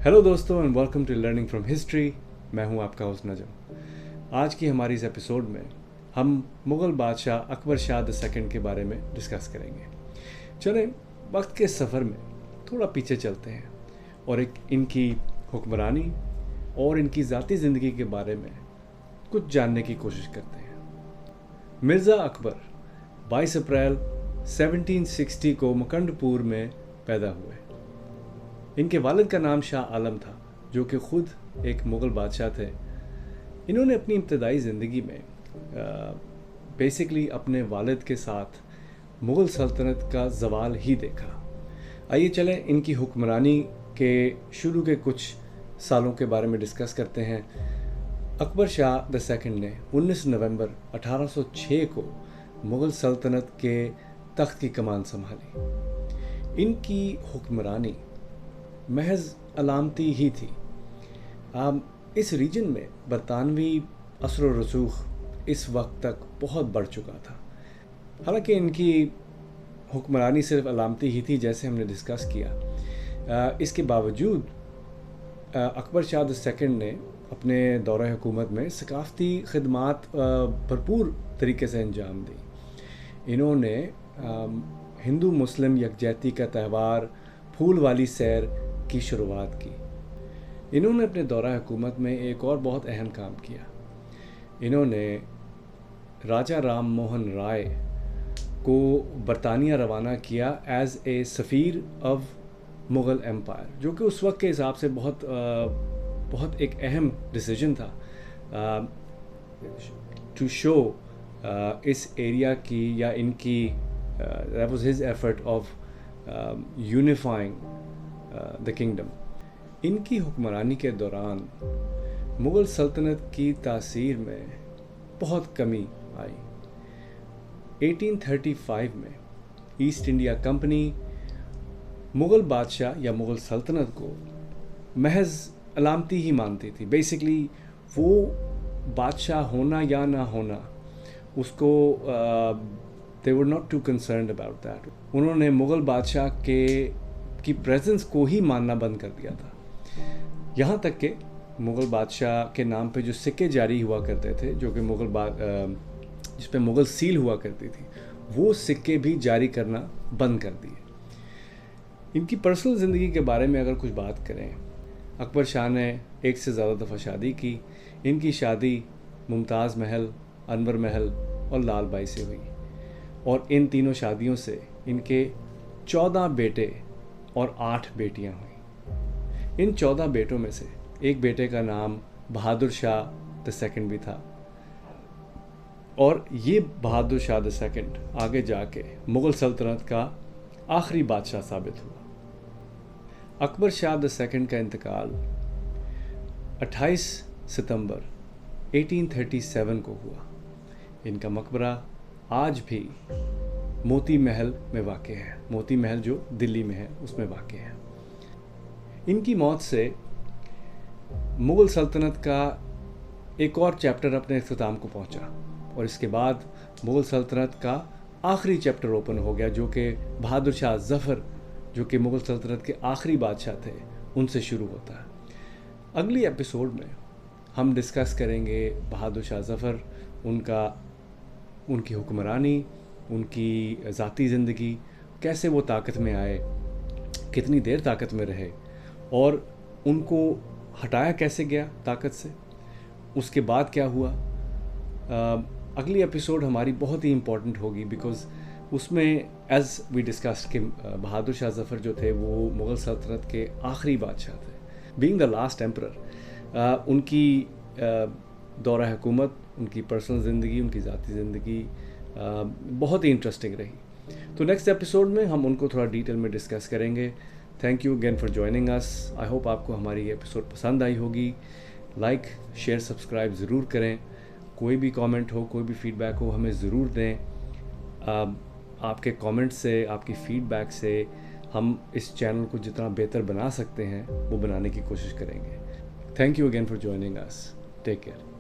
Hello दोस्तों and welcome to learning from history. मैं हूं आपका होस्ट नजम। आज की हमारी इस एपिसोड में हम मुग़ल बादशाह अकबर शाह द सेकंड के बारे में डिस्कस करेंगे। चलें वक्त के सफ़र में थोड़ा पीछे चलते हैं और एक इनकी हुक्मरानी और इनकी ज़ाती ज़िंदगी के बारे में कुछ जानने की कोशिश करते हैं। मिर्ज़ा अकबर 22 अप्रैल 1760 को मुकंदपुर में पैदा हुए। इनके वालिद का नाम शाह आलम था, जो कि ख़ुद एक मुग़ल बादशाह थे। इन्होंने अपनी इब्तदाई ज़िंदगी में बेसिकली अपने वालिद के साथ मुग़ल सल्तनत का ज़वाल ही देखा। आइए चलें इनकी हुक्मरानी के शुरू के कुछ सालों के बारे में डिस्कस करते हैं। अकबर शाह द सेकंड ने 19 नवंबर 1806 को मुग़ल सल्तनत के तख्त की कमान संभाली। इनकी हुक्मरानी महज अलामती ही थी। इस रीजन में बरतानवी असर व रसूख इस वक्त तक बहुत बढ़ चुका था। हालांकि इनकी हुक्मरानी सिर्फ अलामती ही थी, जैसे हमने डिस्कस किया। इसके बावजूद अकबर शाह द सेकंड ने अपने दौरे हुकूमत में सकाफ़ती खिदमात भरपूर तरीके से अंजाम दी। इन्होंने हिंदू मुस्लिम यकजहती का त्यौहार फूल वाली सैर की शुरुआत की। इन्होंने अपने दौरा हुकूमत में एक और बहुत अहम काम किया। इन्होंने राजा राम मोहन राय को बरतानिया रवाना किया एज ए सफ़ीर ऑफ मुग़ल एम्पायर, जो कि उस वक्त के हिसाब से बहुत एक अहम डिसीजन था टू शो इस एरिया की या इनकी that was his effort of unifying the kingdom. इनकी हुक्मरानी के दौरान मुग़ल सल्तनत की तासीर में बहुत कमी आई। 1835 में ईस्ट इंडिया कंपनी मुग़ल बादशाह या मुग़ल सल्तनत को महज अलामती ही मानती थी। बेसिकली वो बादशाह होना या ना होना, उसको they were not too concerned about that। उन्होंने मुग़ल बादशाह की प्रेजेंस को ही मानना बंद कर दिया था। यहाँ तक कि मुग़ल बादशाह के नाम पे जो सिक्के जारी हुआ करते थे, जो कि जिस पे मुग़ल सील हुआ करती थी, वो सिक्के भी जारी करना बंद कर दिए। इनकी पर्सनल ज़िंदगी के बारे में अगर कुछ बात करें, अकबर शाह ने एक से ज़्यादा दफ़ा शादी की। इनकी शादी मुमताज़ महल, अनवर महल और लाल बाई से हुई, और इन तीनों शादियों से इनके 14 बेटे और 8 बेटियां हुई। इन 14 बेटों में से एक बेटे का नाम बहादुर शाह द सेकंड भी था, और ये बहादुर शाह द सेकंड आगे जाके मुग़ल सल्तनत का आखिरी बादशाह साबित हुआ। अकबर शाह द सेकंड का इंतकाल 28 सितंबर 1837 को हुआ। इनका मकबरा आज भी मोती महल में वाक़ है। मोती महल जो दिल्ली में है, उसमें वाक़ है। इनकी मौत से मुग़ल सल्तनत का एक और चैप्टर अपने इख्तिताम को पहुंचा, और इसके बाद मुग़ल सल्तनत का आखिरी चैप्टर ओपन हो गया, जो कि बहादुर शाह ज़फ़र, जो कि मुग़ल सल्तनत के आखिरी बादशाह थे, उनसे शुरू होता है। अगली एपिसोड में हम डिस्कस करेंगे बहादुर शाह ज़फ़र, उनकी हुक्मरानी, उनकी ज़ाती ज़िंदगी, कैसे वो ताकत में आए, कितनी देर ताकत में रहे, और उनको हटाया कैसे गया ताकत से, उसके बाद क्या हुआ। अगली एपिसोड हमारी बहुत ही इम्पॉर्टेंट होगी, बिकॉज़ उसमें एज़ वी डिस्कस्ड कि बहादुर शाह ज़फ़र जो थे वो मुग़ल सल्तनत के आखिरी बादशाह थे, बीइंग द लास्ट एम्परर। उनकी दौरा हुकूमत, उनकी पर्सनल ज़िंदगी, उनकी ज़ाती ज़िंदगी बहुत ही इंटरेस्टिंग रही। तो नेक्स्ट एपिसोड में हम उनको थोड़ा डिटेल में डिस्कस करेंगे। Thank you again for joining us. I hope आपको हमारी ये एपिसोड पसंद आई होगी। लाइक, शेयर, सब्सक्राइब ज़रूर करें। कोई भी कमेंट हो, कोई भी फीडबैक हो, हमें ज़रूर दें। आपके कमेंट से, आपकी फीडबैक से हम इस चैनल को जितना बेहतर बना सकते हैं वो बनाने की कोशिश करेंगे। Thank you again for joining us. Take care.